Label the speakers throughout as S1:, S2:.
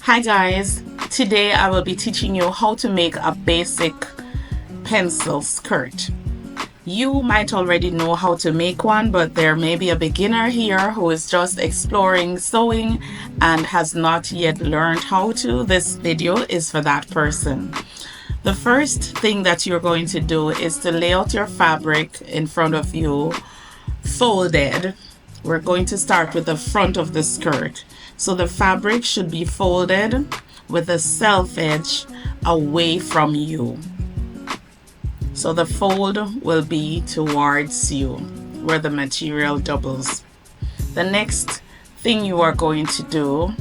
S1: Hi guys, today I will be teaching you how to make a basic pencil skirt. You might already know how to make one, but there may be a beginner here who is just exploring sewing and has not yet learned how to. This video is for that person. The first thing that you're going to do is to lay out your fabric in front of you folded. We're going to start with the front of the skirt. So the fabric should be folded with the self edge away from you. So the fold will be towards you where the material doubles. The next thing you are going to do,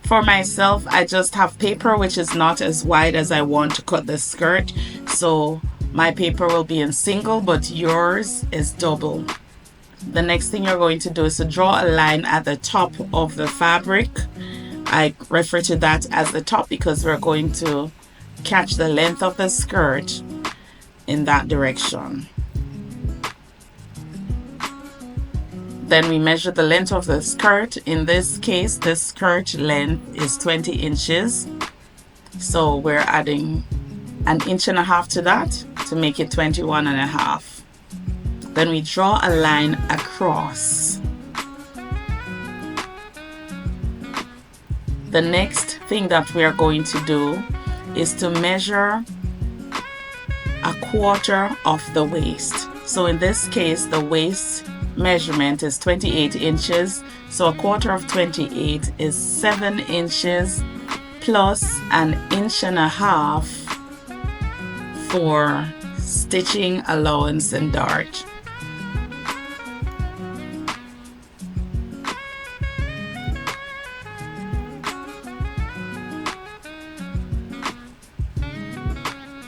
S1: for myself, I just have paper which is not as wide as I want to cut the skirt. So my paper will be in single, but yours is double. The next thing you're going to do is to draw a line at the top of the fabric. I refer to that as the top because we're going to catch the length of the skirt in that direction. Then we measure the length of the skirt. In this case, the skirt length is 20 inches. So we're adding an 1.5 inches to that to make it 21.5. Then we draw a line across. The next thing that we are going to do is to measure 1/4 of the waist. So in this case, the waist measurement is 28 inches. So 1/4 of 28 is 7 inches plus an 1.5 inches for stitching allowance and dart.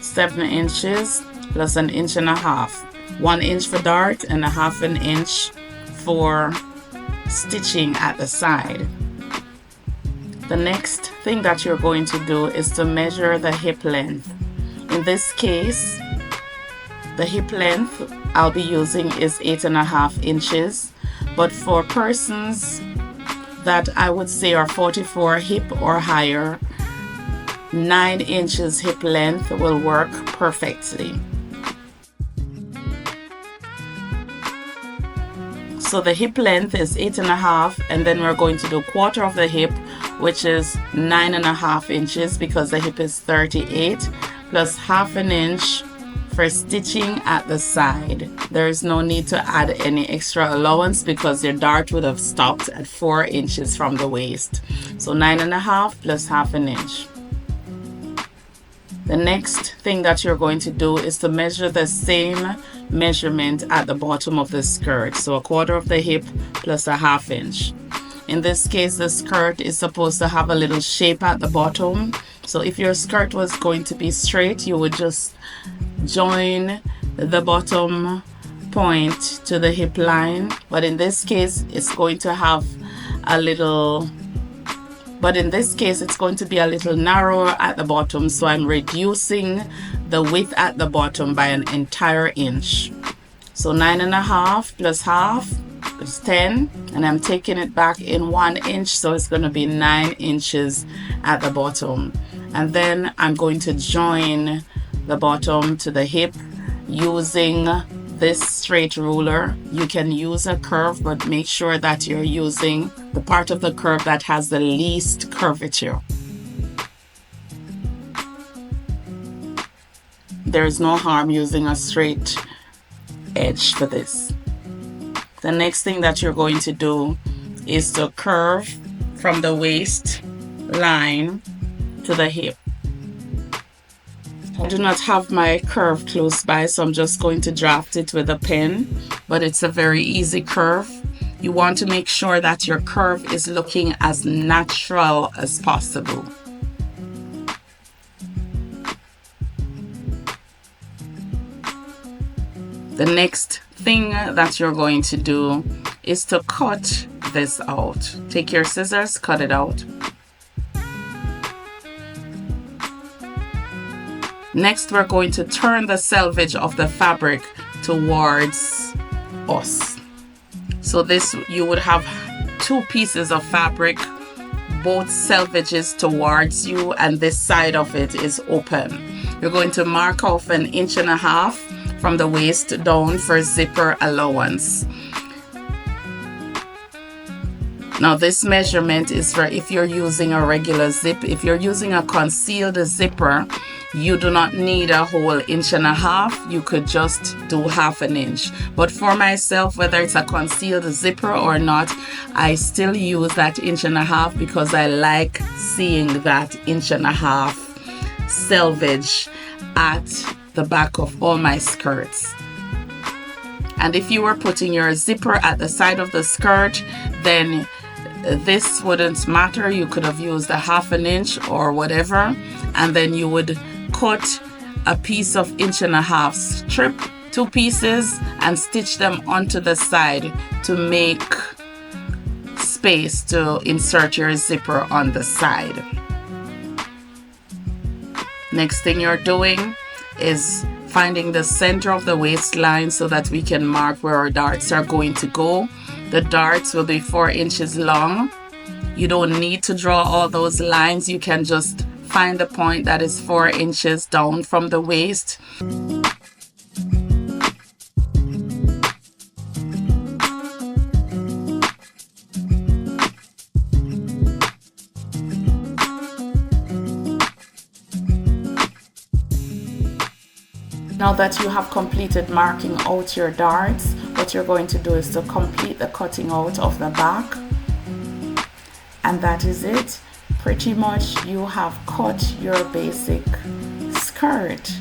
S1: Seven inches plus an 1.5 inches. 1 inch for dart and 1/2 inch for stitching at the side. The next thing that you're going to do is to measure the hip length. In this case, the hip length I'll be using is 8.5 inches, but for persons that I would say are 44 hip or higher, 9 inches hip length will work perfectly. So the hip length is 8.5, and then we're going to do 1/4 of the hip, which is 9.5 inches because the hip is 38, plus 1/2 inch for stitching at the side. There is no need to add any extra allowance because your dart would have stopped at 4 inches from the waist. So 9.5 plus 1/2 inch. The next thing that you're going to do is to measure the same measurement at the bottom of the skirt. So 1/4 of the hip plus 1/2 inch. In this case, the skirt is supposed to have a little shape at the bottom. So if your skirt was going to be straight, you would just join the bottom point to the hip line. But in this case, it's going to have a little it's going to be a little narrower at the bottom, so I'm reducing the width at the bottom by an entire inch. So 9.5 plus 1/2 is 10, and I'm taking it back in 1 inch, so it's going to be 9 inches at the bottom. And then I'm going to join the bottom to the hip using this straight ruler. You can use a curve, but make sure that you're using the part of the curve that has the least curvature. There is no harm using a straight edge for this. The next thing that you're going to do is to curve from the waist line to the hip. I do not have my curve close by, so I'm just going to draft it with a pen, but it's a very easy curve. You want to make sure that your curve is looking as natural as possible. The next thing that you're going to do is to cut this out. Take your scissors, cut it out. Next, we're going to turn the selvage of the fabric towards us. So this, you would have two pieces of fabric both selvages towards you and this side of it is open. You're going to mark off 1.5 inches from the waist down for zipper allowance. Now this measurement is for if you're using a regular zip. If you're using a concealed zipper, you do not need a whole 1.5 inches. You could just do 1/2 inch. But for myself, whether it's a concealed zipper or not, I still use that 1.5 inches because I like seeing that 1.5 inch selvage at the back of all my skirts. And if you were putting your zipper at the side of the skirt, then this wouldn't matter. You could have used a 1/2 inch or whatever, and then you would cut a piece of 1.5 inch strip, 2 pieces, and stitch them onto the side to make space to insert your zipper on the side. Next thing you're doing is finding the center of the waistline so that we can mark where our darts are going to go. The darts will be 4 inches long. You don't need to draw all those lines. You can just find the point that is 4 inches down from the waist. Now that you have completed marking out your darts, what you're going to do is to complete the cutting out of the back. And that is it. Pretty much you have cut your basic skirt.